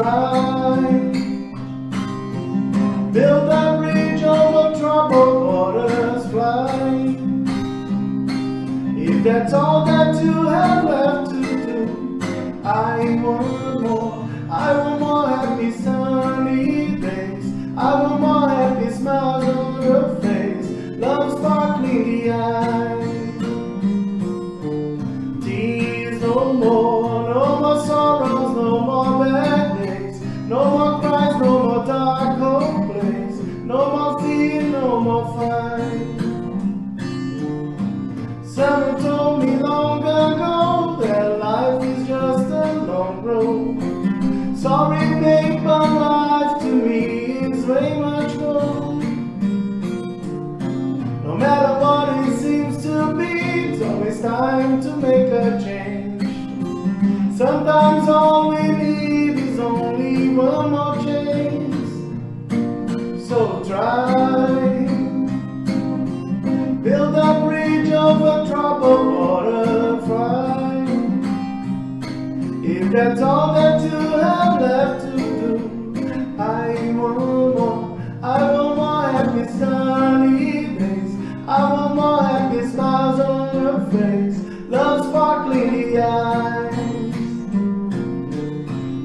try. Build a bridge over troubled waters, fly. If that's all that you have left to do, I want more. I want more happy sunny days. I want more happy smiles on your face. Love sparkling the eyes. Tears no more. No more sorrows. No more bad days. No more cries. No more dark cold place. No more fear. No more fight. Someone told me long ago that life is just a long road. Sorry, babe, but life to me is way much more. No matter what it seems to be, it's always time to make a change. Sometimes all we need is only one more chance. So try. Build a bridge over troubled water, fly. If that's all that you have left to do, I want more. I want more happy sunny days. I want more happy smiles on your face. Love sparkling the eyes.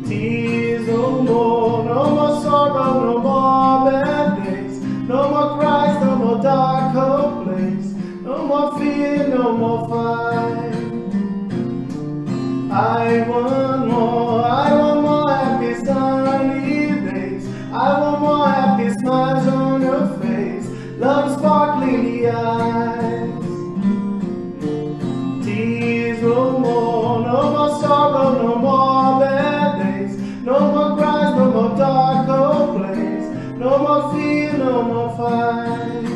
Tears no more. No more sorrow. No more bad days. No more cries. No more dark cold place. No more fear. No more fight. I want more happy sunny days. I want more happy smiles on your face. Love sparkling the eyes. Tears no more sorrow, no more bad days. No more cries, no more dark cold place. No more fear, no more fight.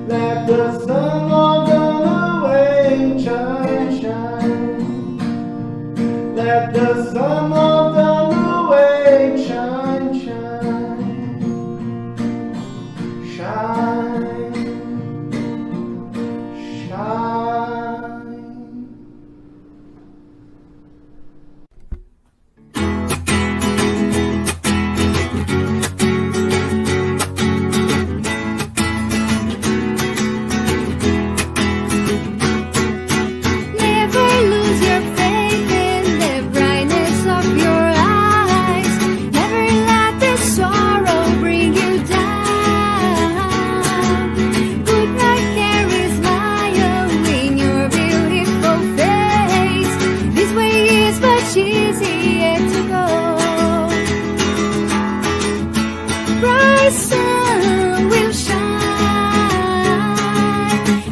Let the sun go down away, shine, shine. Let the sun of the way shine, shine, shine, shine. Never lose your faith in the brightness of your eyes. Never let the sorrow bring you down. Good luck carries smile in your beautiful face. This way is much easier to go. Bright sun will shine.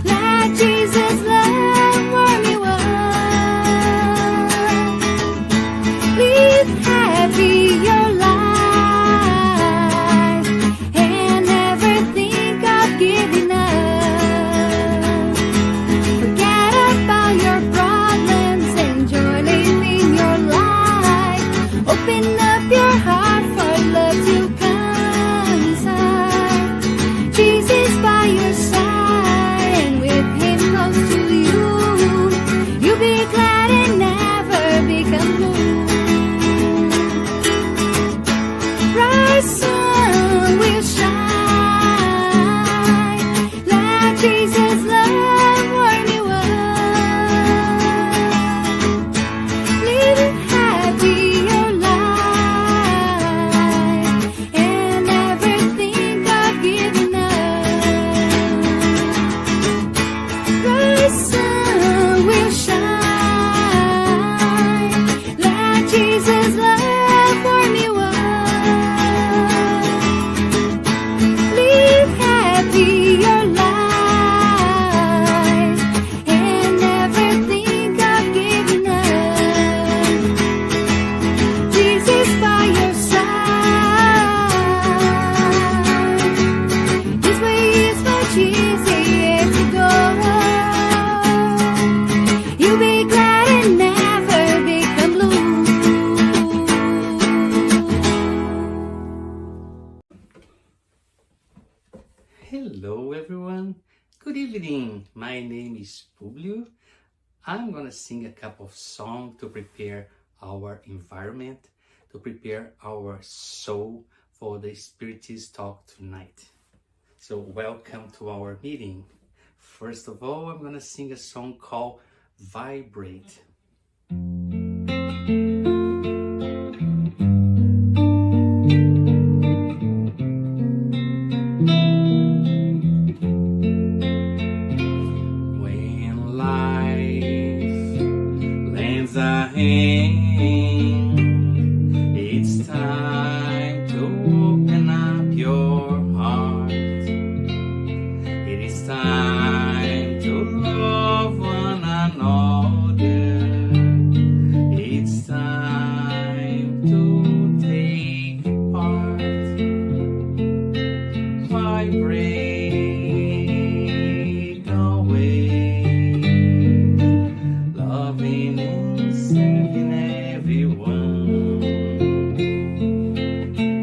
Let Jesus love warm you up. Live happy your life and never think of giving up. Forget about your problems, enjoy living your life. Open up your heart for love to come inside. Jesus by your side, and with Him close to you, you'll be glad and never become blue. Bright sun will shine. Let Jesus love warm you up. Live happy your life and never think of giving up. Bright sun will shine. Let Jesus love warm you up. Live happy your life and never think of giving up. Jesus by your side. This way is much easier to go. You'll be glad and never become blue. Hello everyone, good evening. My name is Publio. I'm gonna sing a couple of songs to prepare our environment to prepare our soul for the Spiritist talk tonight. So welcome to our meeting. First of all, I'm going to sing a song called Vibrate. When life lends a hand, it's time to open up your heart. It is time to love one another. It's time to take part. Vibrate always, loving and serving everyone.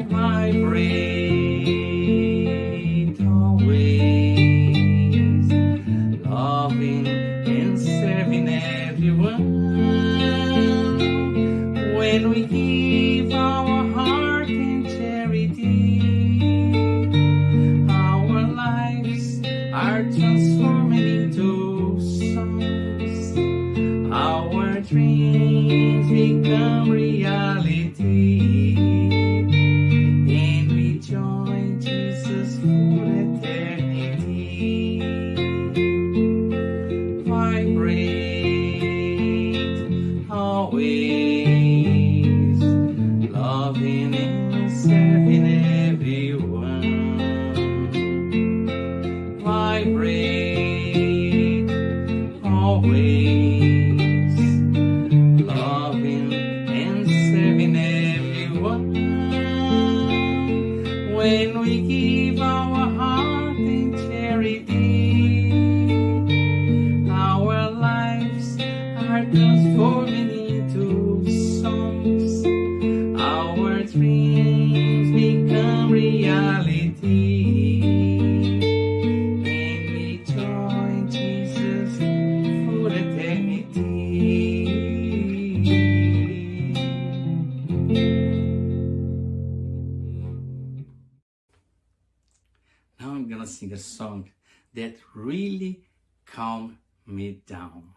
Vibrate always, loving and serving everyone. When we give our heart in charity, our lives are transforming into songs. Our dreams become reality, and we join Jesus for eternity. Vibrate always, loving and serving everyone. Vibrate always, loving and serving everyone. When we give our heart in charity, our lives are transforming into songs. Our dreams become reality, and we join Jesus for eternity. Now I'm gonna sing a song that really calmed me down.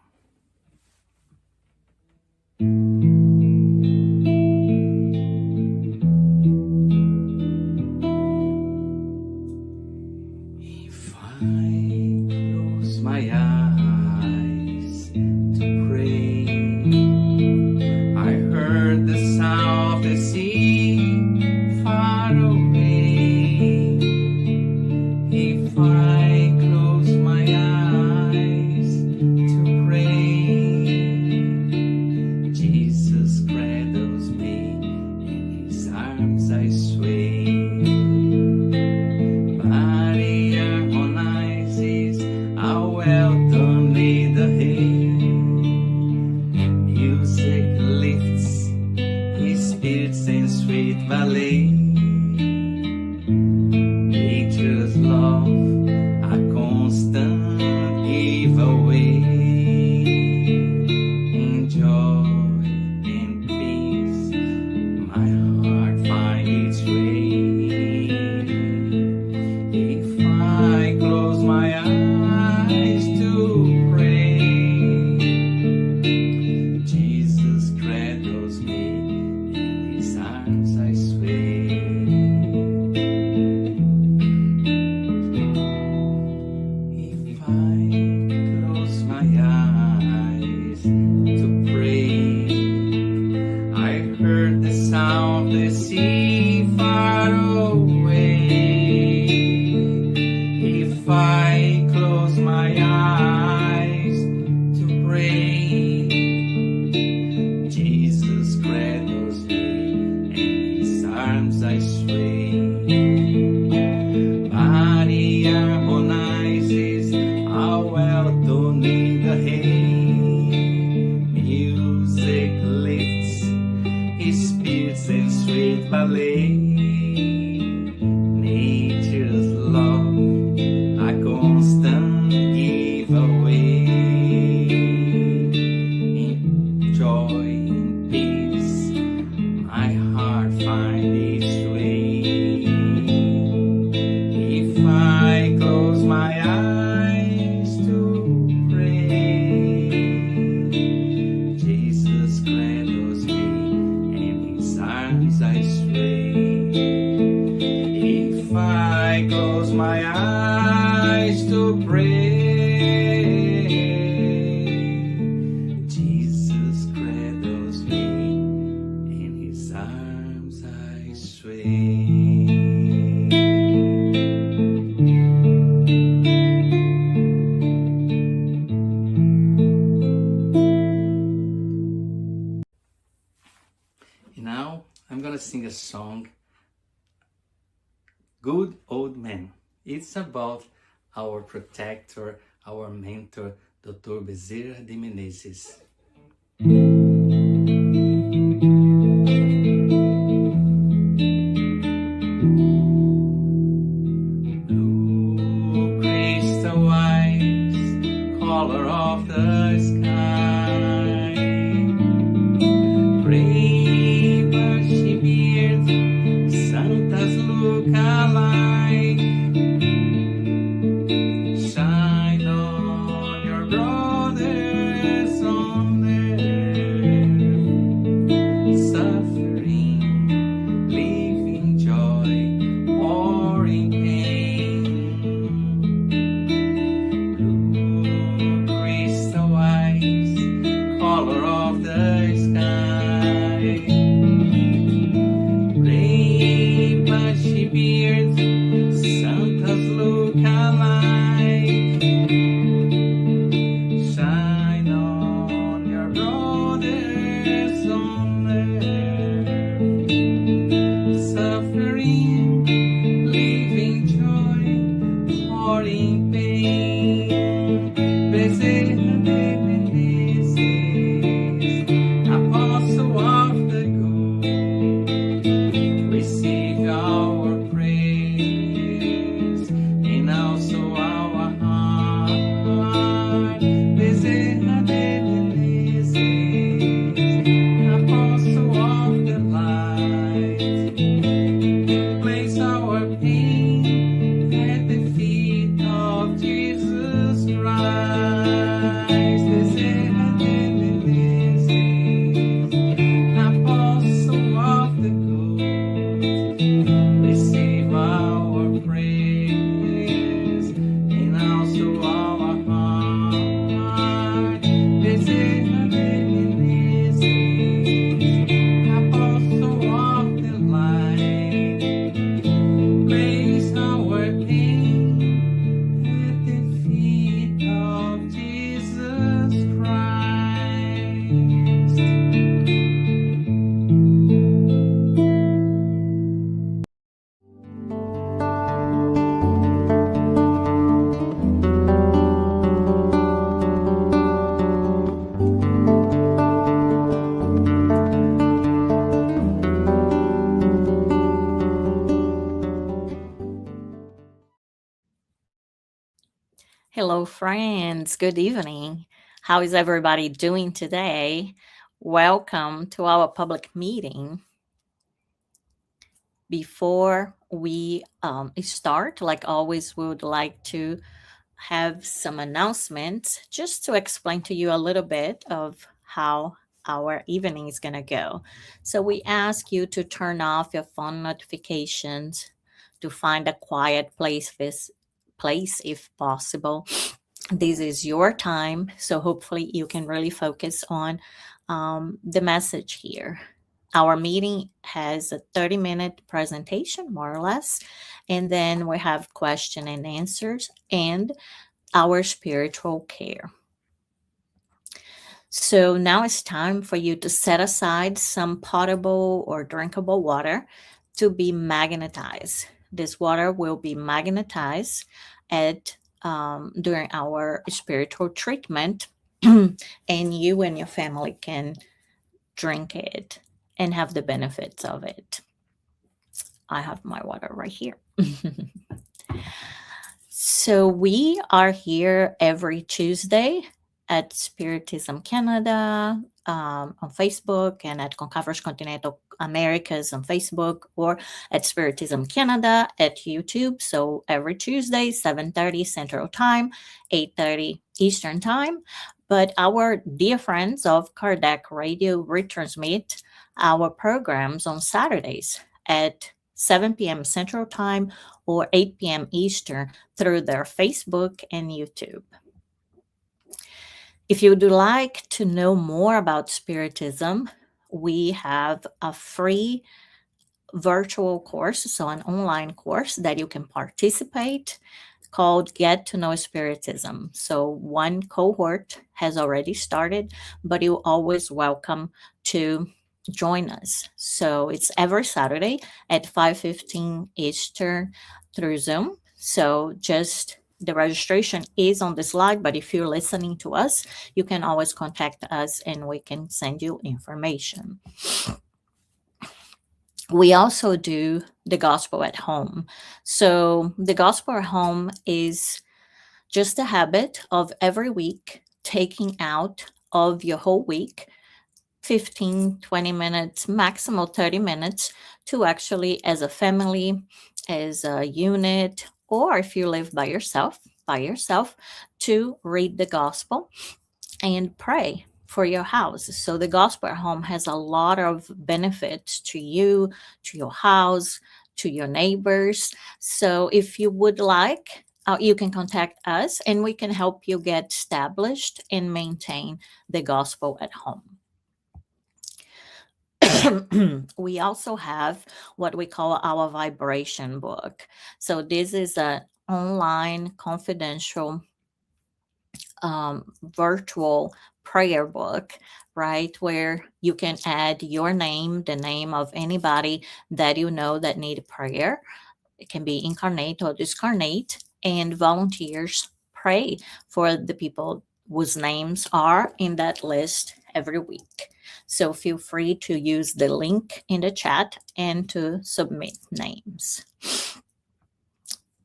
If I close my eyes to pray, I heard the sound of the sea far away. If I close my eyes to pray, Jesus cradles me, in his arms I sway. Body harmonizes, how well done lay the hay. Music lifts, his spirit sends sweet ballet. Nature's love, a constant giveaway. In joy and peace, my heart finds its way. If I close my eyes to pray, Jesus cradles me, in his arms I sway. If I close my eyes to pray, I heard the sound of the sea far away. If I close my eyes to pray, Jesus cradles me, in his arms I sway. Body harmonizes, how well done in the hay. Music lifts, his spirit sends sweet ballet. Nature's love, a constant giveaway. In joy and peace, my heart find its way. If I close my eyes to pray, Jesus cradles me, in his arms I sway. If I close my eyes to pray, Jesus cradles me, in his arms I sway. And now I'm gonna sing a song, Good Old Man. It's about our protector, our mentor, Dr. Bezerra de Menezes. Blue crystal eyes, color of the sky, gray bushy beard, Santa's look alike. Shine on your brothers on earth, suffering, living joy, or in pain. Blue crystal eyes, color of the sky, gray bushy beard, Santa's look alike. Shine on your brothers on earth, suffering, living joy, or in pain. Bezerra de Menezes, apostle of the good, receive our praise and also our heart. Bezerra de Menezes, apostle of the light, place our pain at the feet of Jesus Christ. Bezerra de Menezes, apostle of the good, receive our praise and also our heart. Bezerra de Menezes, apostle of the light, place our pain at the feet of Jesus Christ. Hello, friends. Good evening. How is everybody doing today? Welcome to our public meeting. Before we start, like always, we would like to have some announcements just to explain to you a little bit of how our evening is going to go. So we ask you to turn off your phone notifications, to find a quiet place if possible. This is your time, so hopefully you can really focus on the message here. Our meeting has a 30-minute presentation, more or less, and then we have question and answers and our spiritual care. So now it's time for you to set aside some potable or drinkable water to be magnetized. This water will be magnetized during our spiritual treatment, and you and your family can drink it and have the benefits of it. I have my water right here. So we are here every Tuesday at Spiritism Canada on Facebook and at Concavers Continental Americas on Facebook, or at Spiritism Canada at YouTube. So every Tuesday, 7:30 Central Time, 8:30 Eastern Time. But our dear friends of Kardec Radio retransmit our programs on Saturdays at 7 p.m. Central Time or 8 p.m. Eastern through their Facebook and YouTube. If you would like to know more about Spiritism, we have a free virtual course, so an online course that you can participate called Get to Know Spiritism. So one cohort has already started, but you're always welcome to join us. So it's every Saturday at 5:15 Eastern through Zoom. So just the registration is on the slide, but if you're listening to us, you can always contact us and we can send you information. We also do the gospel at home. So the gospel at home is just a habit of every week taking out of your whole week 15, 20 minutes, maximum 30 minutes to actually, as a family, as a unit, or if you live by yourself, to read the gospel and pray for your house. So the gospel at home has a lot of benefits to you, to your house, to your neighbors. So if you would like, you can contact us and we can help you get established and maintain the gospel at home. We also have what we call our vibration book. So this is an online confidential virtual prayer book, right? Where you can add your name, the name of anybody that you know that need prayer. It can be incarnate or discarnate, and volunteers pray for the people whose names are in that list every week. So feel free to use the link in the chat and to submit names.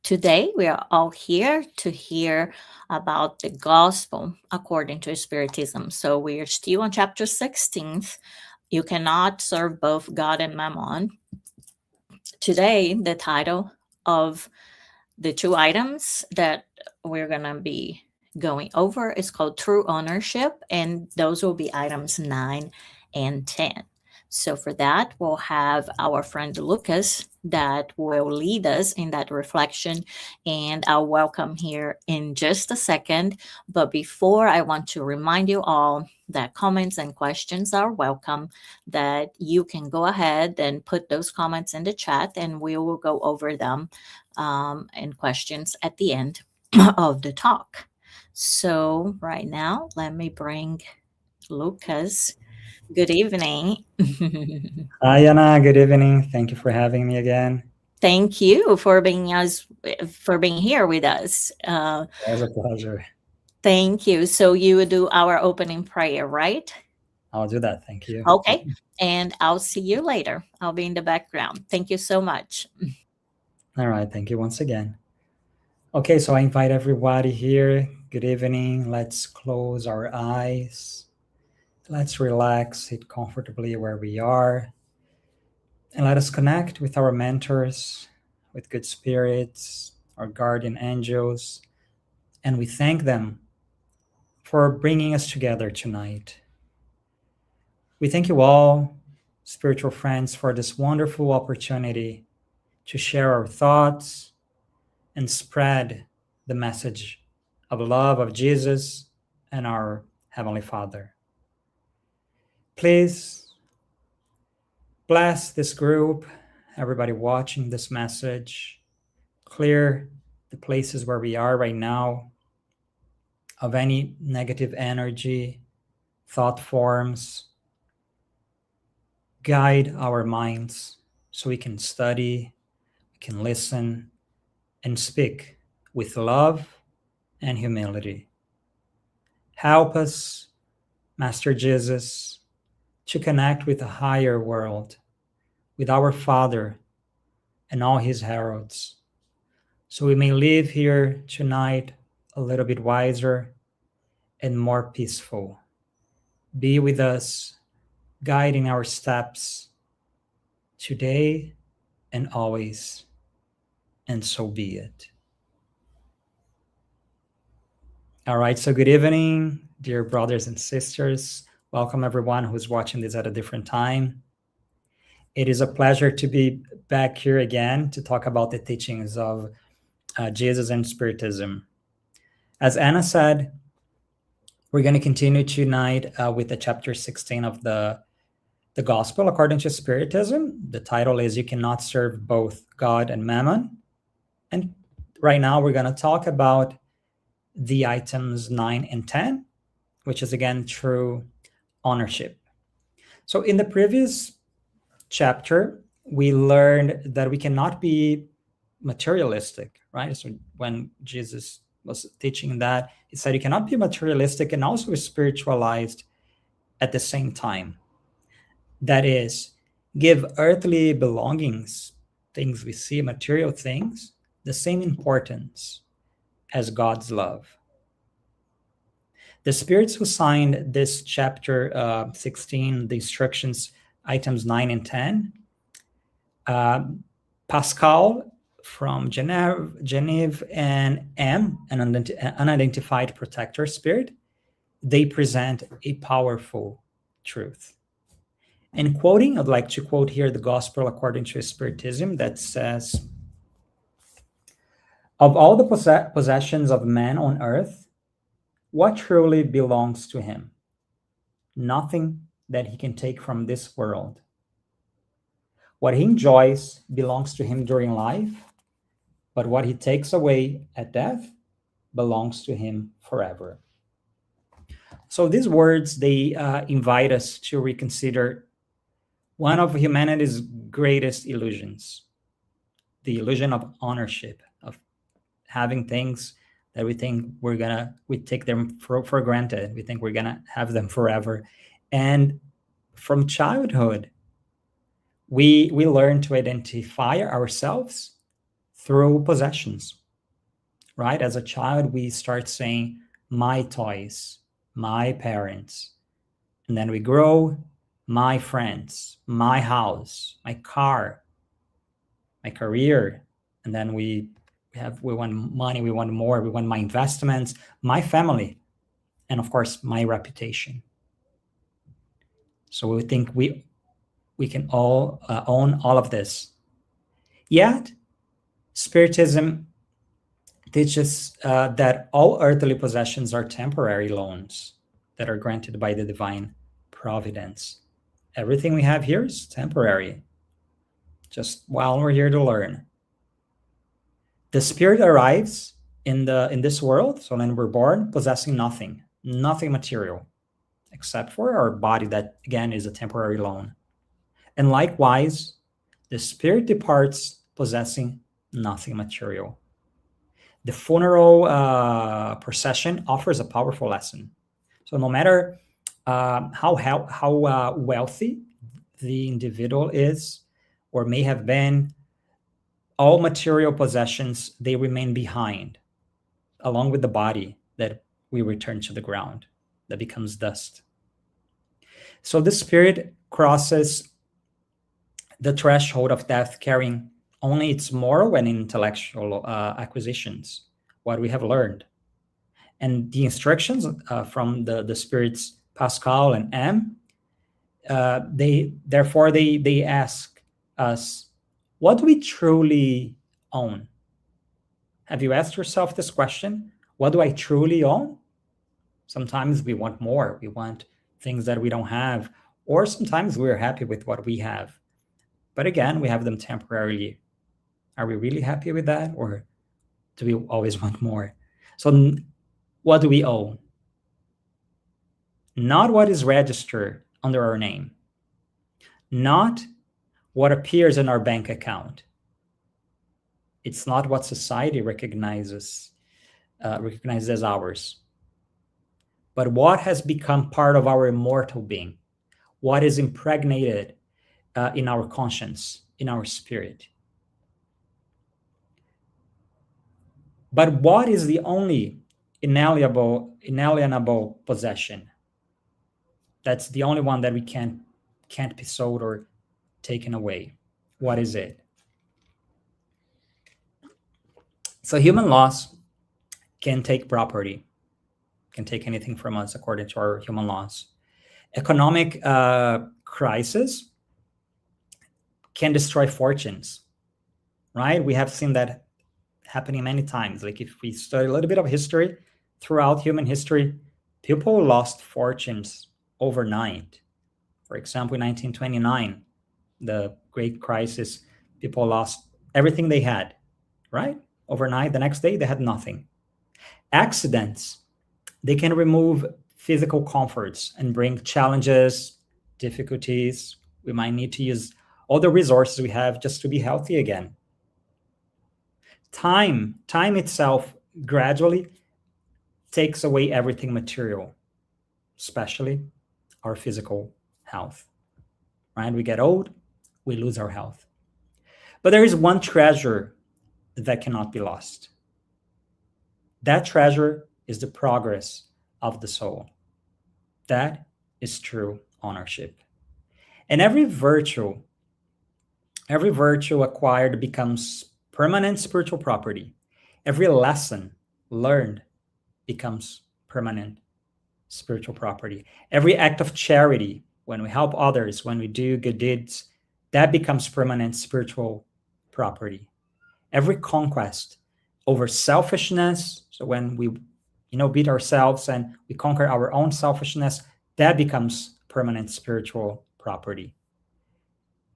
Today, we are all here to hear about the gospel according to Spiritism. So we are still on chapter 16. You cannot serve both God and mammon. Today, the title of the two items that we're going to be going over is called True Ownership, and those will be items 9 and 10. So for that, we'll have our friend Lucas that will lead us in that reflection, and I'll welcome here in just a second. But before, I want to remind you all that comments and questions are welcome, that you can go ahead and put those comments in the chat and we will go over them and questions at the end of the talk. So right now, let me bring Lucas. Good evening. Hi, Anna. Good evening. Thank you for having me again. Thank you for being here with us. It was a pleasure. Thank you. So you will do our opening prayer, right? I'll do that. Thank you. Okay. And I'll see you later. I'll be in the background. Thank you so much. All right. Thank you once again. Okay, so I invite everybody here. Good evening. Let's close our eyes. Let's relax, sit comfortably where we are, and let us connect with our mentors, with good spirits, our guardian angels, and we thank them for bringing us together tonight. We thank you all, spiritual friends, for this wonderful opportunity to share our thoughts and spread the message of love of Jesus and our Heavenly Father. Please bless this group, everybody watching this message. Clear the places where we are right now of any negative energy, thought forms. Guide our minds so we can study, we can listen, and speak with love and humility. Help us, Master Jesus, to connect with a higher world, with our Father and all his heralds, so we may live here tonight a little bit wiser and more peaceful, be with us, guiding our steps today and always, and so be it. All right, so good evening, dear brothers and sisters. Welcome everyone who's watching this at a different time. It is a pleasure to be back here again to talk about the teachings of Jesus and Spiritism. As Anna said, we're going to continue tonight with the chapter 16 of the Gospel according to Spiritism. The title is You Cannot Serve Both God and Mammon. And right now we're going to talk about the items 9 and 10, which is again true ownership. So in the previous chapter, we learned that we cannot be materialistic, right? So when Jesus was teaching that, he said you cannot be materialistic and also spiritualized at the same time. That is, give earthly belongings, things we see, material things, the same importance as God's love. The spirits who signed this chapter 16, the instructions, items 9 and 10, Pascal from Genève and M, an unidentified protector spirit, they present a powerful truth. And quoting, I'd like to quote here the Gospel according to Spiritism that says, of all the possessions of man on earth, what truly belongs to him? Nothing that he can take from this world. What he enjoys belongs to him during life, but what he takes away at death belongs to him forever. So these words, they invite us to reconsider one of humanity's greatest illusions, the illusion of ownership, of having things that we think we take them for granted. We think we're gonna have them forever. And from childhood, we learn to identify ourselves through possessions, right? As a child, we start saying, my toys, my parents. And then we grow, my friends, my house, my car, my career. And then we want money, we want more, we want my investments, my family, and of course, my reputation. So we think we can all own all of this. Yet, Spiritism teaches that all earthly possessions are temporary loans that are granted by the divine providence. Everything we have here is temporary, just while we're here to learn. The spirit arrives in this world, so when we're born, possessing nothing material, except for our body that, again, is a temporary loan. And likewise, the spirit departs possessing nothing material. The funeral procession offers a powerful lesson. So no matter how wealthy the individual is or may have been, all material possessions, they remain behind, along with the body that we return to the ground, that becomes dust. So the spirit crosses the threshold of death carrying only its moral and intellectual acquisitions, what we have learned. And the instructions from the spirits Pascal and M, they ask us, what do we truly own? Have you asked yourself this question? What do I truly own? Sometimes we want more. We want things that we don't have, or sometimes we're happy with what we have. But again, we have them temporarily. Are we really happy with that, or do we always want more? So what do we own? Not what is registered under our name. Not what appears in our bank account. It's not what society recognizes as ours. But what has become part of our immortal being, what is impregnated in our conscience, in our spirit. But what is the only inalienable possession That's the only one that we can't be sold or taken away. What is it? So human laws can take property, can take anything from us according to our human laws. Economic crisis can destroy fortunes, right? We have seen that happening many times. Like if we study a little bit of history, throughout human history, people lost fortunes overnight. For example, in 1929, the Great Crisis, people lost everything they had, right? Overnight, the next day, they had nothing. Accidents, they can remove physical comforts and bring challenges, difficulties. We might need to use all the resources we have just to be healthy again. Time itself gradually takes away everything material, especially our physical health, right? We get old, we lose our health. But there is one treasure that cannot be lost. That treasure is the progress of the soul. That is true ownership. And every virtue acquired becomes permanent spiritual property. Every lesson learned becomes permanent spiritual property. Every act of charity, when we help others, when we do good deeds, that becomes permanent spiritual property. Every conquest over selfishness, so when we beat ourselves and we conquer our own selfishness, that becomes permanent spiritual property.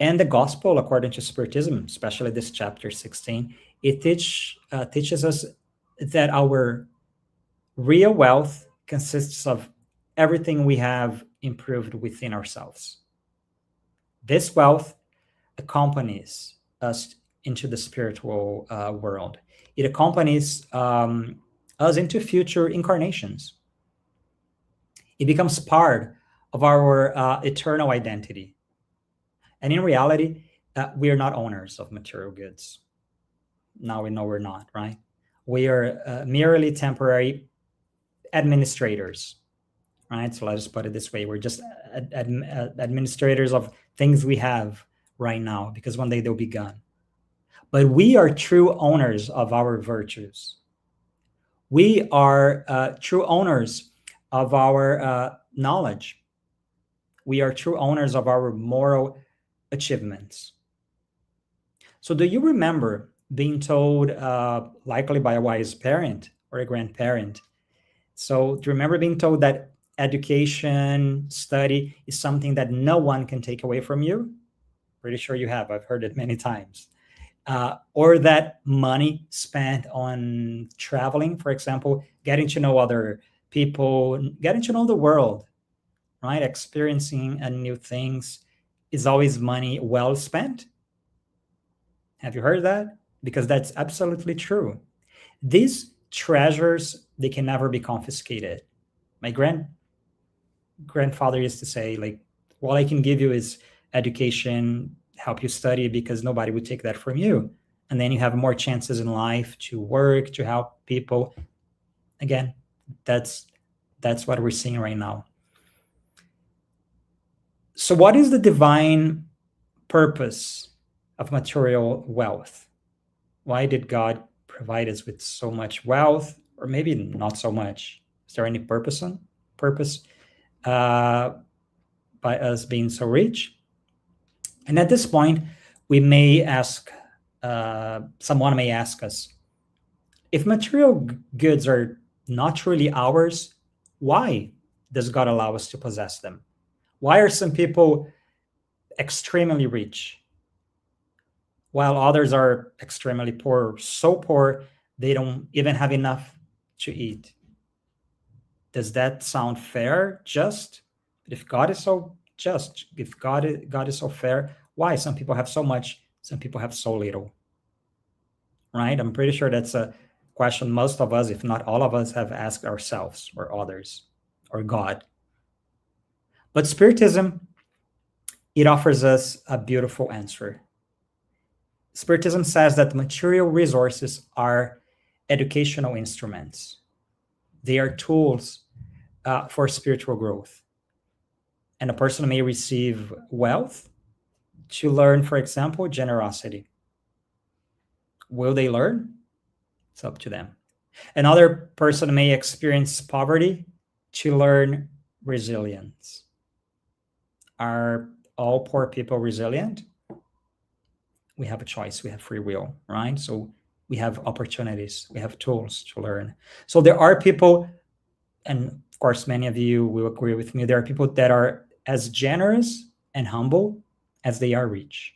And the gospel, according to Spiritism, especially this chapter 16, it teaches us that our real wealth consists of everything we have improved within ourselves. This wealth accompanies us into the spiritual world. It accompanies us into future incarnations. It becomes part of our eternal identity. And in reality, we are not owners of material goods. Now we know we're not, right? We are merely temporary administrators, right? So let's put it this way. We're just administrators of things we have right now, because one day they'll be gone. But we are true owners of our virtues. We are true owners of our knowledge. We are true owners of our moral achievements. So do you remember being told, likely by a wise parent or a grandparent, so do you remember being told that education, study is something that no one can take away from you? Pretty sure you have. I've heard it many times. Or that money spent on traveling, for example, getting to know other people, getting to know the world, right? Experiencing new things is always money well spent. Have you heard that? Because that's absolutely true. These treasures, they can never be confiscated. My grandfather used to say, like, all I can give you is education, help you study, because nobody would take that from you. And then you have more chances in life to work, to help people. Again, that's what we're seeing right now. So what is the divine purpose of material wealth? Why did God provide us with so much wealth, or maybe not so much? Is there any purpose by us being so rich? And at this point, we may ask, someone may ask us, if material goods are not really ours, why does God allow us to possess them? Why are some people extremely rich while others are extremely poor, so poor they don't even have enough to eat? Does that sound fair, just? But if God is so just, if God is so fair, why some people have so much, some people have so little? Right? I'm pretty sure that's a question most of us, if not all of us, have asked ourselves or others or God. But Spiritism, it offers us a beautiful answer. Spiritism says that material resources are educational instruments. They are tools for spiritual growth. And a person may receive wealth to learn, for example, generosity. Will they learn? It's up to them. Another person may experience poverty to learn resilience. Are all poor people resilient? We have a choice. We have free will, right? So we have opportunities. We have tools to learn. So there are people, and of course, many of you will agree with me, there are people that are as generous and humble as they are rich.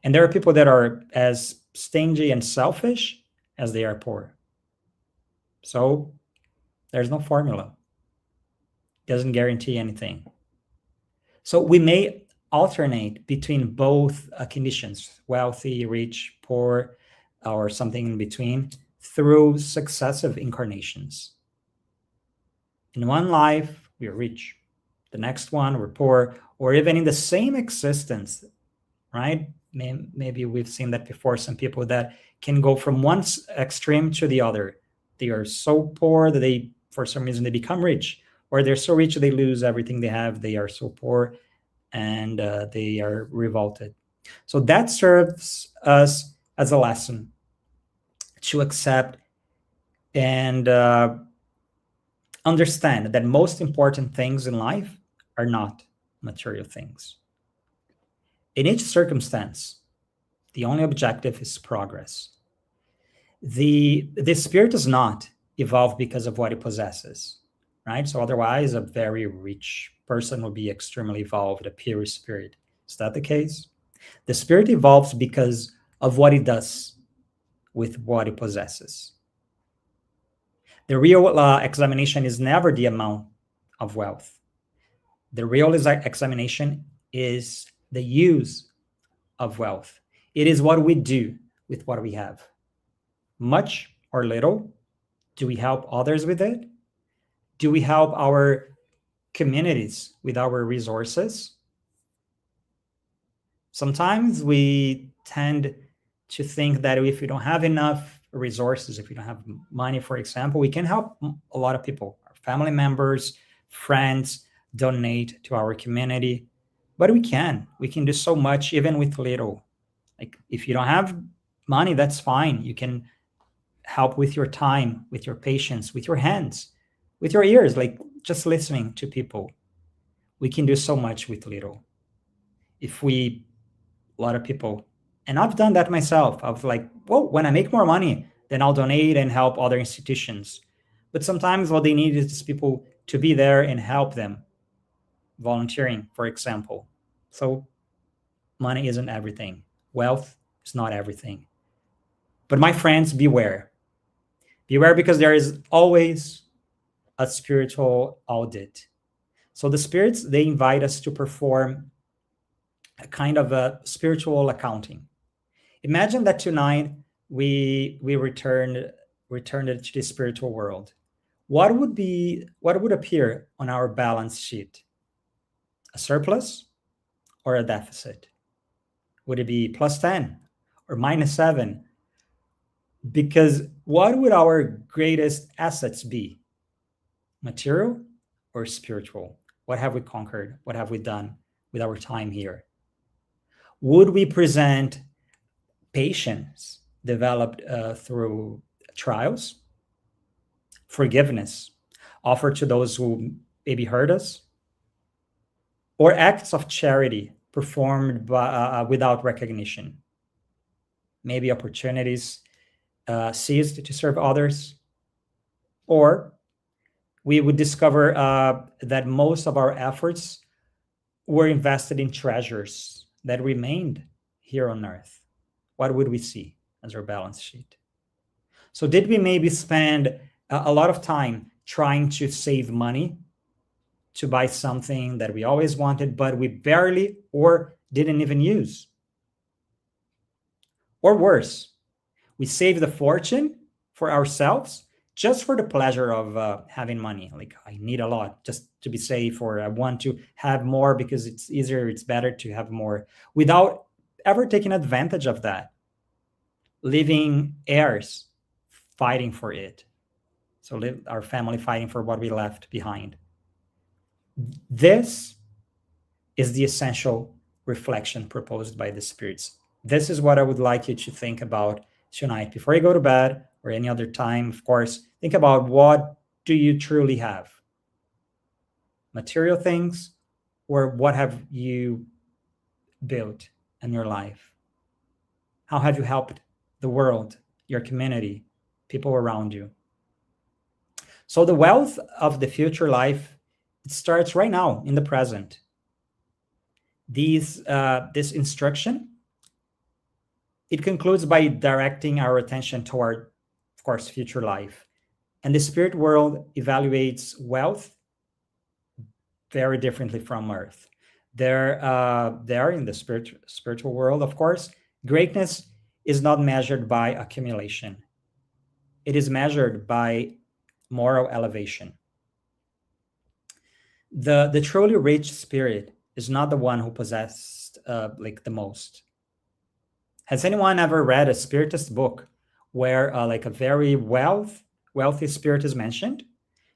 And there are people that are as stingy and selfish as they are poor. So there's no formula. Doesn't guarantee anything. So we may alternate between both conditions, wealthy, rich, poor, or something in between, through successive incarnations. In one life, we're rich. The next one, we're poor, or even in the same existence, right? Maybe we've seen that before, some people that can go from one extreme to the other. They are so poor that they, for some reason, they become rich, or they're so rich they lose everything they have. They are so poor and they are revolted. So that serves us as a lesson to accept and understand that most important things in life are not material things. In each circumstance, the only objective is progress. The spirit does not evolve because of what it possesses, right? So otherwise, a very rich person will be extremely evolved, a pure spirit. Is that the case? The spirit evolves because of what it does with what it possesses. The real examination is never the amount of wealth. The real examination is the use of wealth. It is what we do with what we have. Much or little, do we help others with it? Do we help our communities with our resources? Sometimes we tend to think that if we don't have enough resources, if we don't have money, for example, we can help a lot of people, our family members, friends, donate to our community. But we can do so much even with little. Like if you don't have money, that's fine. You can help with your time, with your patience, with your hands, with your ears, like just listening to people. We can do so much with little. A lot of people, and I've done that myself. I was like, well, when I make more money, then I'll donate and help other institutions. But sometimes what they need is just people to be there and help them. Volunteering, for example. So money isn't everything. Wealth is not everything. But my friends, beware. Beware, because there is always a spiritual audit. So the spirits, they invite us to perform a kind of a spiritual accounting. Imagine that tonight we returned to the spiritual world. What would appear on our balance sheet? A surplus or a deficit? Would it be plus 10 or minus 7? Because what would our greatest assets be? Material or spiritual? What have we conquered? What have we done with our time here? Would we present patience developed through trials, forgiveness offered to those who maybe hurt us, or acts of charity performed without recognition? Maybe opportunities seized to serve others, or we would discover that most of our efforts were invested in treasures that remained here on earth. What would we see as our balance sheet? So did we maybe spend a lot of time trying to save money to buy something that we always wanted, but we barely or didn't even use? Or worse, we saved a fortune for ourselves just for the pleasure of having money. Like, I need a lot just to be safe, or I want to have more because it's easier, it's better to have more, without ever taking advantage of that, leaving heirs fighting for it. So our family fighting for what we left behind. This is the essential reflection proposed by the spirits. This is what I would like you to think about tonight. Before you go to bed or any other time, of course, think about, what do you truly have? Material things, or what have you built in your life? How have you helped the world, your community, people around you? So the wealth of the future life, it starts right now in the present. This instruction, it concludes by directing our attention toward, of course, future life. And the spirit world evaluates wealth very differently from earth. There in the spiritual world, of course, greatness is not measured by accumulation. It is measured by moral elevation. The truly rich spirit is not the one who possessed like the most. Has anyone ever read a Spiritist book where like a very wealthy spirit is mentioned?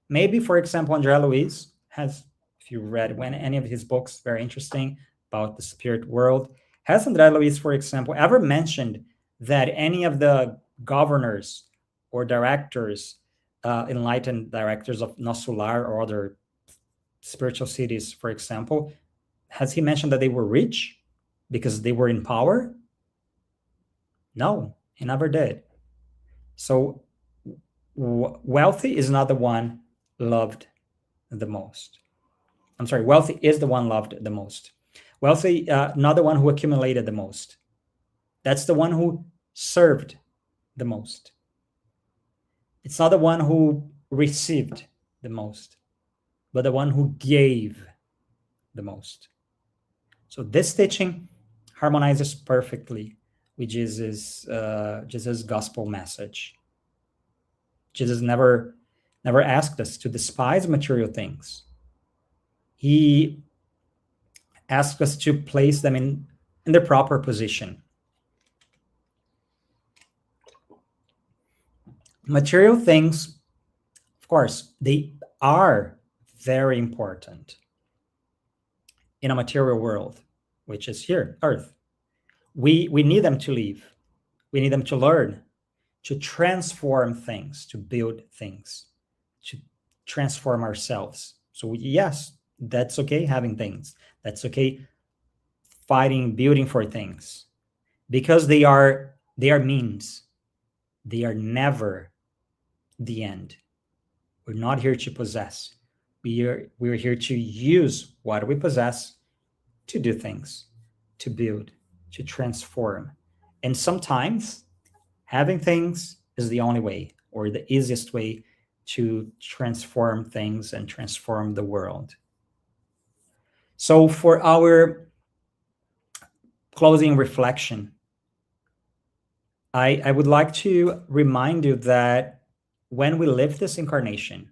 Maybe, for example, André Luiz has, if you read any of his books, very interesting about the spirit world. Has André Luiz, for example, ever mentioned that any of the governors or directors, enlightened directors of Nosso Lar or other spiritual cities, for example, has he mentioned that they were rich because they were in power? No, he never did. So wealthy is not the one loved the most. I'm sorry, wealthy is the one loved the most. Wealthy, not the one who accumulated the most. That's the one who served the most. It's not the one who received the most, but the one who gave the most. So this teaching harmonizes perfectly with Jesus' gospel message. Jesus never asked us to despise material things. He asked us to place them in their proper position. Material things, of course, they are very important in a material world, which is here, Earth. We need them to live. We need them to learn, to transform things, to build things, to transform ourselves. So yes, that's okay having things. That's okay fighting, building for things, because they are means. They are never the end. We're not here to possess. We're here to use what we possess to do things, to build, to transform. And sometimes having things is the only way, or the easiest way to transform things and transform the world. So for our closing reflection, I would like to remind you that when we live this incarnation,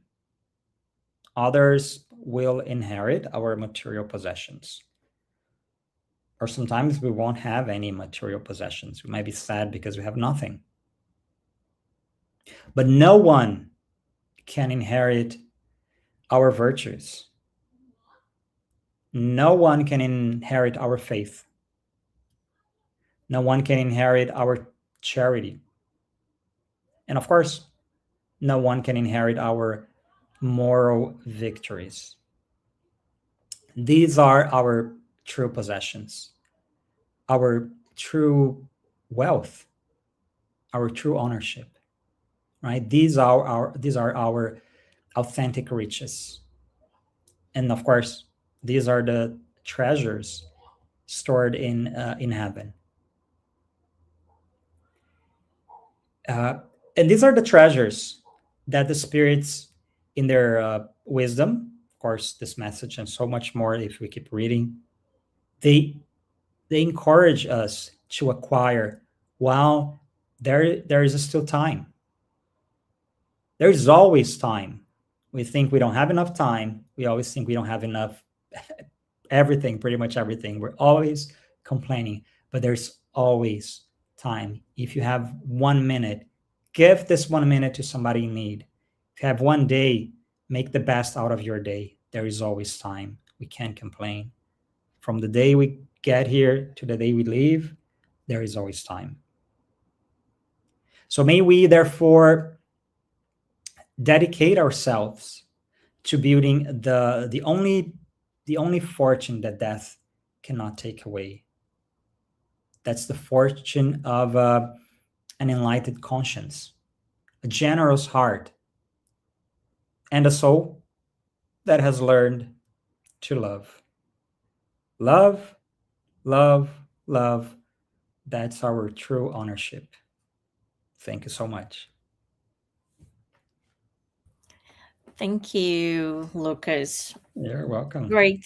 others will inherit our material possessions. Or sometimes we won't have any material possessions. We might be sad because we have nothing. But no one can inherit our virtues. No one can inherit our faith. No one can inherit our charity. And of course, no one can inherit our moral victories. These are our true possessions, our true wealth, our true ownership, right? These are our authentic riches. And of course, these are the treasures stored in heaven. And these are the treasures that the spirits, in their wisdom, of course, this message and so much more, if we keep reading, they encourage us to acquire while there is still time. There is always time. We think we don't have enough time. We always think we don't have enough everything, pretty much everything. We're always complaining, but there's always time. If you have 1 minute, give this 1 minute to somebody in need. If you have one day, make the best out of your day. there is always time. We can't complain. From the day we get here to the day we leave, there is always time. So may we therefore dedicate ourselves to building the only fortune that death cannot take away. That's the fortune of an enlightened conscience, a generous heart, and a soul that has learned to love. Love, love, love. That's our true ownership. Thank you so much. Thank you, Lucas. You're welcome. Great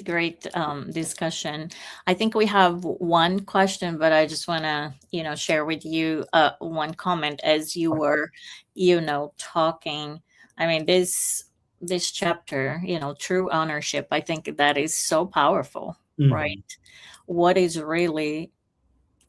discussion. I think we have one question, but I just want to, share with you one comment as you were, talking. I mean, this chapter, true ownership, I think that is so powerful, right? What is really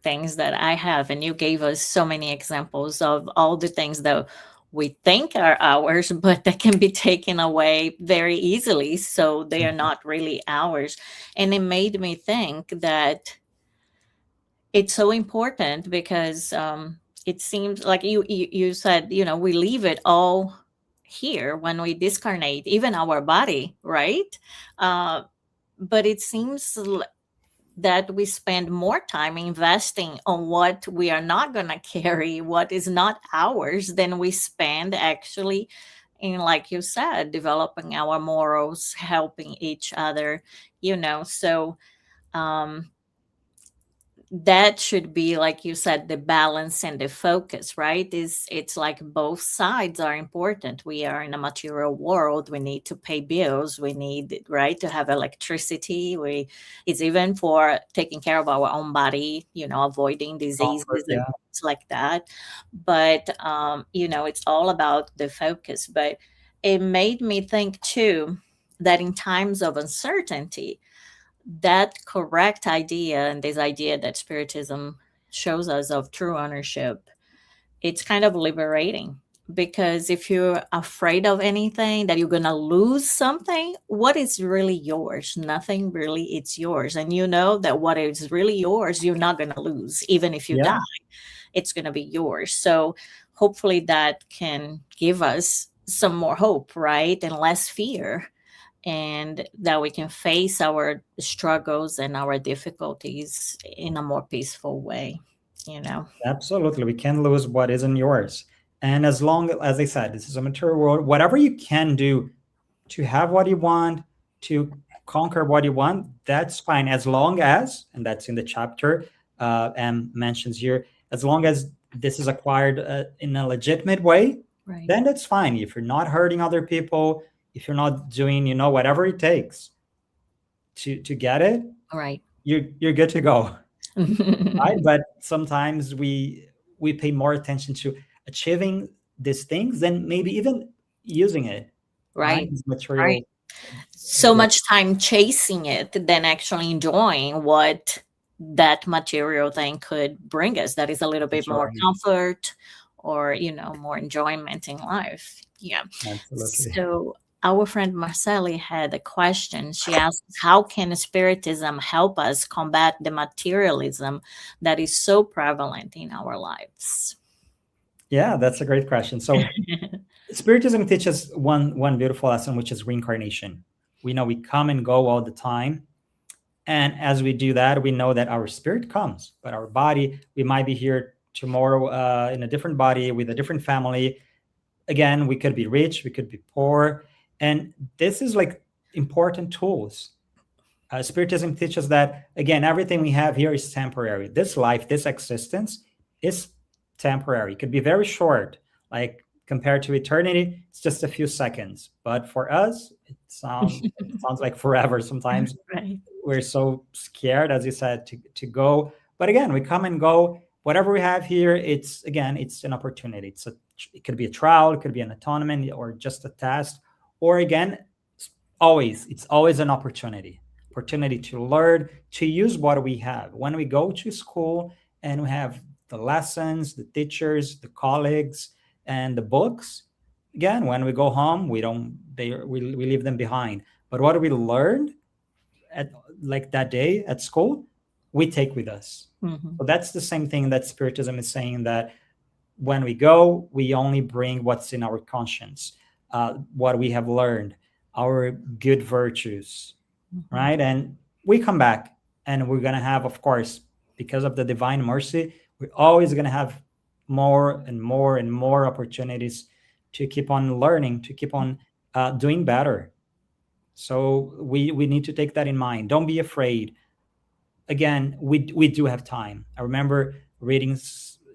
things that I have, and you gave us so many examples of all the things that we think are ours, but that can be taken away very easily. So they are not really ours. And it made me think that it's so important because it seems like you said, we leave it all here when we discarnate, even our body, right? But it seems that we spend more time investing on what we are not going to carry, what is not ours, than we spend actually in, like you said, developing our morals, helping each other, so that should be, like you said, the balance and the focus, right? It's like both sides are important. We are in a material world. We need to pay bills. We need, right, to have electricity. It's even for taking care of our own body, avoiding diseases and things like that. But it's all about the focus. But it made me think too that in times of uncertainty, that correct idea and this idea that Spiritism shows us of true ownership, it's kind of liberating, because if you're afraid of anything, that you're going to lose something, what is really yours? Nothing really, it's yours. And you know that what is really yours, you're not going to lose. Even if you die, it's going to be yours. So hopefully that can give us some more hope, right? And less fear, and that we can face our struggles and our difficulties in a more peaceful way, Absolutely. We can't lose what isn't yours. And as long as I said, this is a material world, whatever you can do to have what you want, to conquer what you want, that's fine. As long as, and that's in the chapter, M mentions here, as long as this is acquired in a legitimate way, right, then that's fine. If you're not hurting other people, if you're not doing, whatever it takes to get it, right, you're good to go. Right? But sometimes we pay more attention to achieving these things than maybe even using it. Right. This material. Right. So much time chasing it than actually enjoying what that material thing could bring us. That is a little bit more comfort or, more enjoyment in life. Yeah. Absolutely. So our friend Marceli had a question. She asked, how can Spiritism help us combat the materialism that is so prevalent in our lives? Yeah, that's a great question. So Spiritism teaches one beautiful lesson, which is reincarnation. We know we come and go all the time. And as we do that, we know that our spirit comes, but our body, we might be here tomorrow in a different body with a different family. Again, we could be rich, we could be poor. And this is like important tools. Spiritism teaches that, again, everything we have here is temporary. This life, this existence is temporary. It could be very short, like compared to eternity, it's just a few seconds. But for us, it sounds like forever. Sometimes we're so scared, as you said, to go. But again, we come and go. Whatever we have here, it's an opportunity. It could be a trial, it could be an atonement, or just a test. Or again, it's always an opportunity to learn, to use what we have. When we go to school and we have the lessons, the teachers, the colleagues, and the books, again, when we go home, we leave them behind. But what we learned at like that day at school, we take with us. Mhm. So that's the same thing that Spiritism is saying, that when we go, we only bring what's in our conscience, what we have learned, our good virtues, Mhm. right? And we come back, and we're going to have, of course, because of the divine mercy, we're always going to have more and more and more opportunities to keep on learning, to keep on doing better. So we need to take that in mind. Don't be afraid. Again, we do have time. I remember reading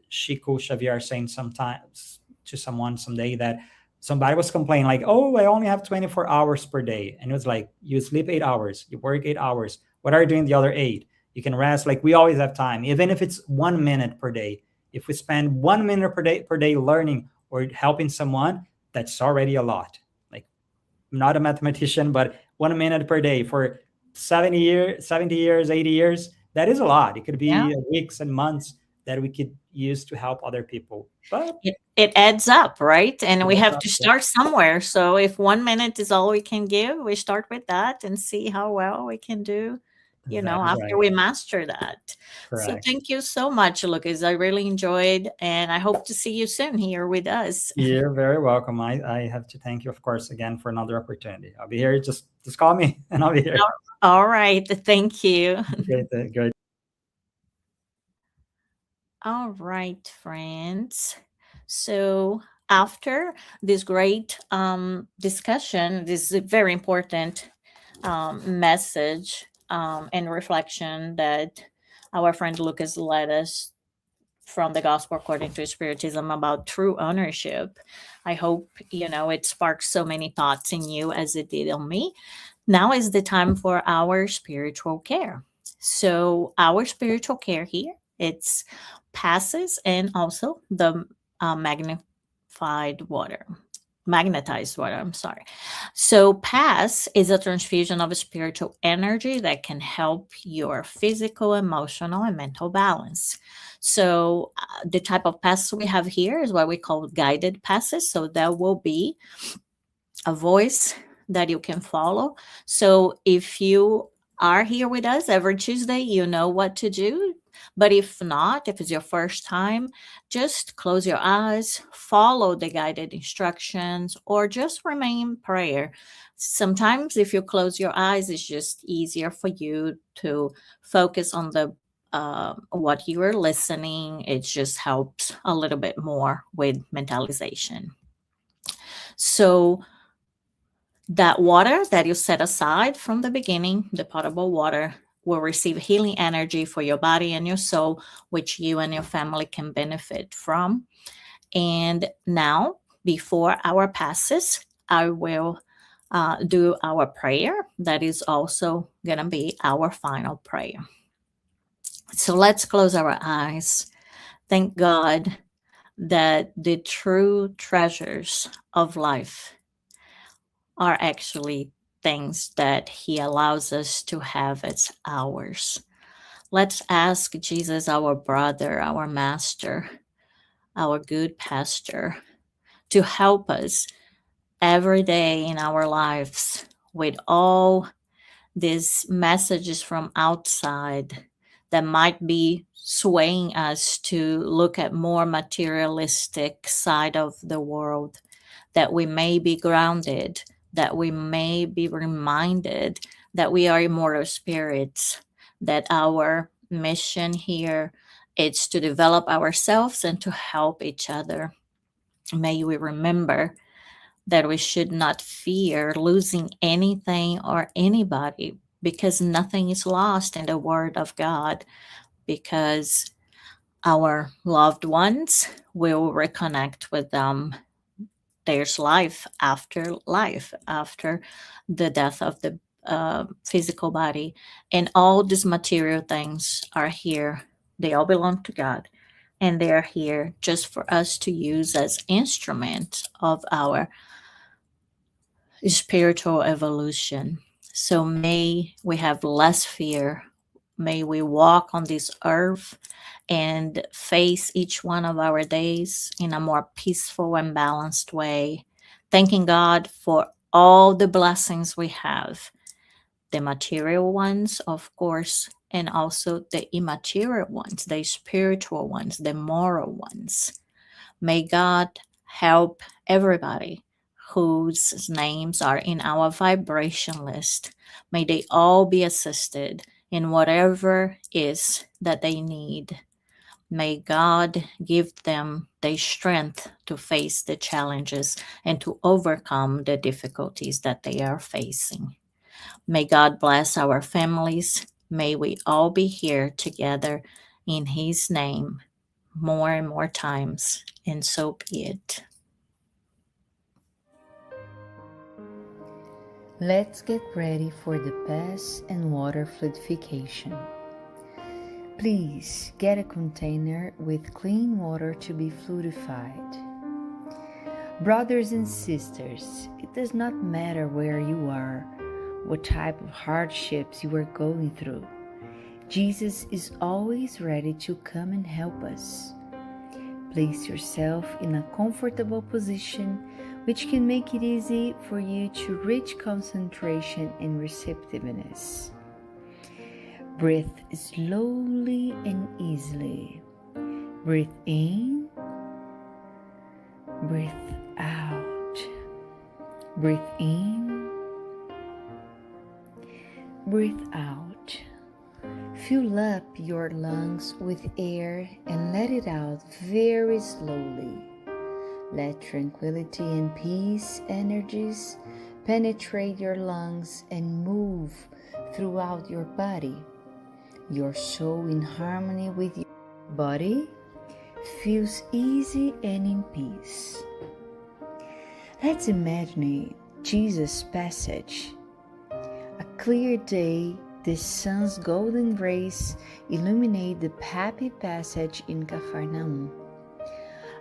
Chico Xavier saying sometimes to someone someday that somebody was complaining like, "Oh, I only have 24 hours per day," and it was like, you sleep 8 hours, you work 8 hours. What are you doing the other eight? You can rest. Like, we always have time, even if it's 1 minute per day. If we spend 1 minute per day learning or helping someone, that's already a lot. Like, I'm not a mathematician, but 1 minute per day for 70 years, 80 years, that is a lot. It could Yeah. be weeks and months that we could use to help other people. But It adds up, right? And we that's have not, to yeah, start somewhere. So if 1 minute is all we can give, we start with that and see how well we can do, that is after right. we master that. So Correct. thank you so much, Lucas. I really enjoyed, and I hope to see you soon here with us. You're very welcome. I have to thank you, of course, again for another opportunity. I'll be here. Just call me and I'll be here. All right. Thank you. Great. All right, friends. So after this great discussion, this very important message and reflection that our friend Lucas led us from the Gospel according to Spiritism about true ownership. I hope it sparks so many thoughts in you as it did on me. Now is the time for our spiritual care. So our spiritual care here, it's passes and also the magnified water magnetized water, I'm sorry. So pass is a transfusion of spiritual energy that can help your physical, emotional, and mental balance. So the type of passes we have here is what we call guided passes. So that will be a voice that you can follow. So if you are here with us every Tuesday, you know what to do. But if not, if it's your first time, just close your eyes, follow the guided instructions, or just remain in prayer. Sometimes, if you close your eyes, it's just easier for you to focus on the what you are listening. It just helps a little bit more with mentalization. So that water that you set aside from the beginning, the potable water, will receive healing energy for your body and your soul, which you and your family can benefit from. And now, before our passes, I will do our prayer. That is also going to be our final prayer. So let's close our eyes. Thank God that the true treasures of life are actually things that He allows us to have as ours. Let's ask Jesus, our brother, our master, our good pastor, to help us every day in our lives with all these messages from outside that might be swaying us to look at more materialistic side of the world, that we may be grounded, that we may be reminded that we are immortal spirits, that our mission here is to develop ourselves and to help each other. May we remember that we should not fear losing anything or anybody, because nothing is lost in the Word of God, because our loved ones will reconnect with them. There's life, after the death of the physical body. And all these material things are here. They all belong to God. And they are here just for us to use as instruments of our spiritual evolution. So may we have less fear. May we walk on this earth and face each one of our days in a more peaceful and balanced way, thanking God for all the blessings we have, the material ones, of course, and also the immaterial ones, the spiritual ones, the moral ones. May God help everybody whose names are in our vibration list. May they all be assisted in whatever is that they need. May God give them the strength to face the challenges and to overcome the difficulties that they are facing. May God bless our families. May we all be here together in His name more and more times, and so be it. Let's get ready for the pass and water fluidification. Please get a container with clean water to be fluidified. Brothers and sisters, it does not matter where you are, what type of hardships you are going through. Jesus is always ready to come and help us. Place yourself in a comfortable position which can make it easy for you to reach concentration and receptiveness. Breathe slowly and easily. Breathe in, breathe out. Breathe in, breathe out. Fill up your lungs with air and let it out very slowly. Let tranquility and peace energies penetrate your lungs and move throughout your body. Your soul in harmony with your body feels easy and in peace. Let's imagine Jesus' passage. A clear day, the sun's golden rays illuminate the happy passage in Capernaum.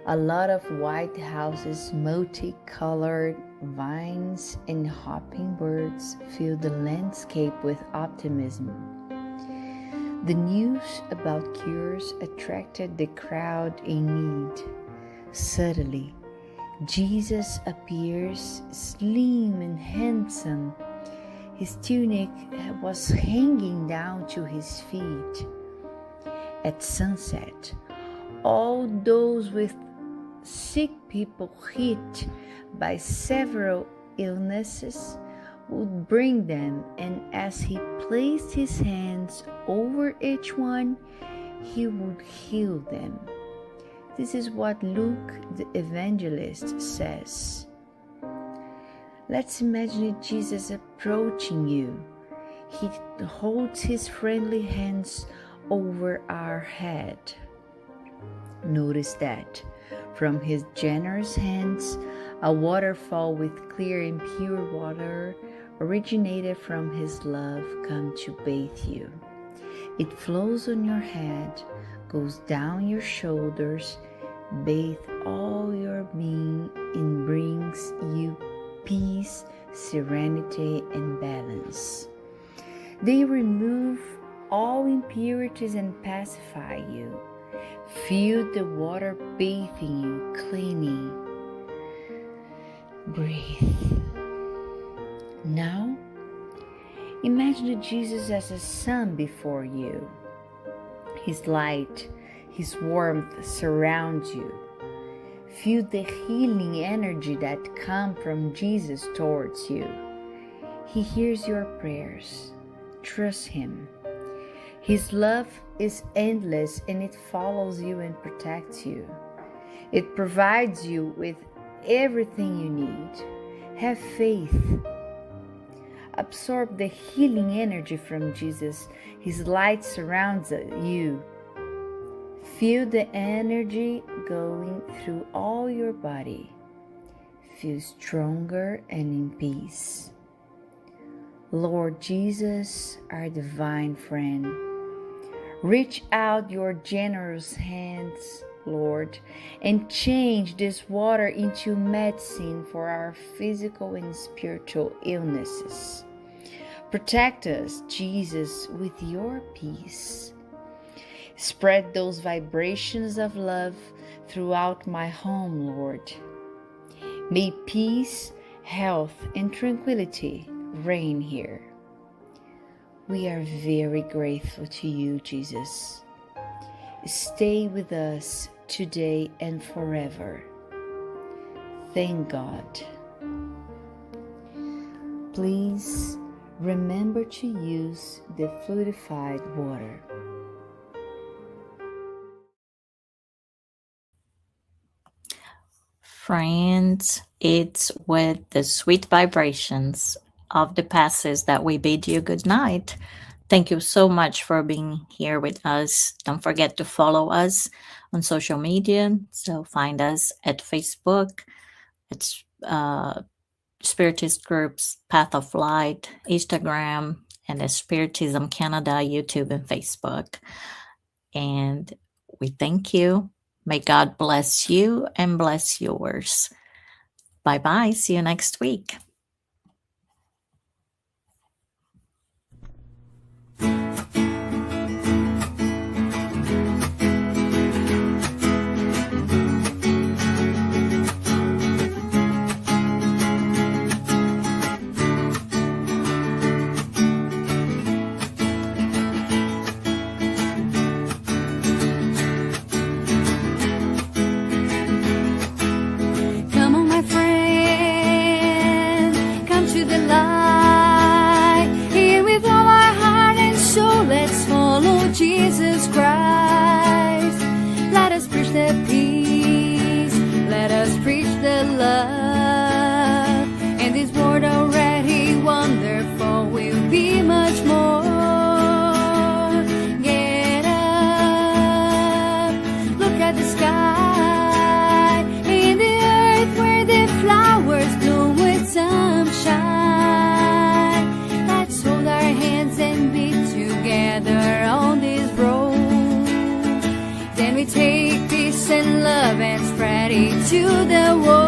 A lot of white houses, multicolored vines, and hopping birds fill the landscape with optimism. The news about cures attracted the crowd in need. Suddenly, Jesus appears slim and handsome. His tunic was hanging down to his feet. At sunset, all those with sick people hit by several illnesses would bring them, and as he placed his hands over each one, he would heal them. This is what Luke the evangelist says. Let's imagine Jesus approaching you. He holds his friendly hands over our head. Notice that from his generous hands, a waterfall with clear and pure water originated from his love come to bathe you. It flows on your head, goes down your shoulders, bathe all your being, and brings you peace, serenity, and balance. They remove all impurities and pacify you. Feel the water bathing you, cleaning. Breathe. Now, imagine Jesus as a sun before you. His light, his warmth surrounds you. Feel the healing energy that comes from Jesus towards you. He hears your prayers. Trust him. His love is endless and it follows you and protects you. It provides you with everything you need. Have faith. Absorb the healing energy from Jesus. His light surrounds you. Feel the energy going through all your body. Feel stronger and in peace. Lord Jesus, our divine friend, reach out your generous hands, Lord, and change this water into medicine for our physical and spiritual illnesses. Protect us, Jesus, with your peace. Spread those vibrations of love throughout my home, Lord. May peace health, and tranquility reign here. We are very grateful to you, Jesus. Stay with us today and forever. Thank God. Please remember to use the fluidified water. Friends, it's with the sweet vibrations of the passes that we bid you good night. Thank you so much for being here with us. Don't forget to follow us on social media. So find us at Facebook. It's Spiritist Groups, Path of Light, Instagram, and the Spiritism Canada, YouTube, and Facebook. And we thank you. May God bless you and bless yours. Bye-bye. See you next week. Come on, my friend, come to the light. Here with all our heart and soul, let's follow Jesus Christ. Let us preach the peace, let us preach the love. And this world already wonderful will be much more. Get up, look at the sky, in the earth where the flowers bloom with sunshine. Let's hold our hands and be together on this road. Then we take peace and love and spread it to the world.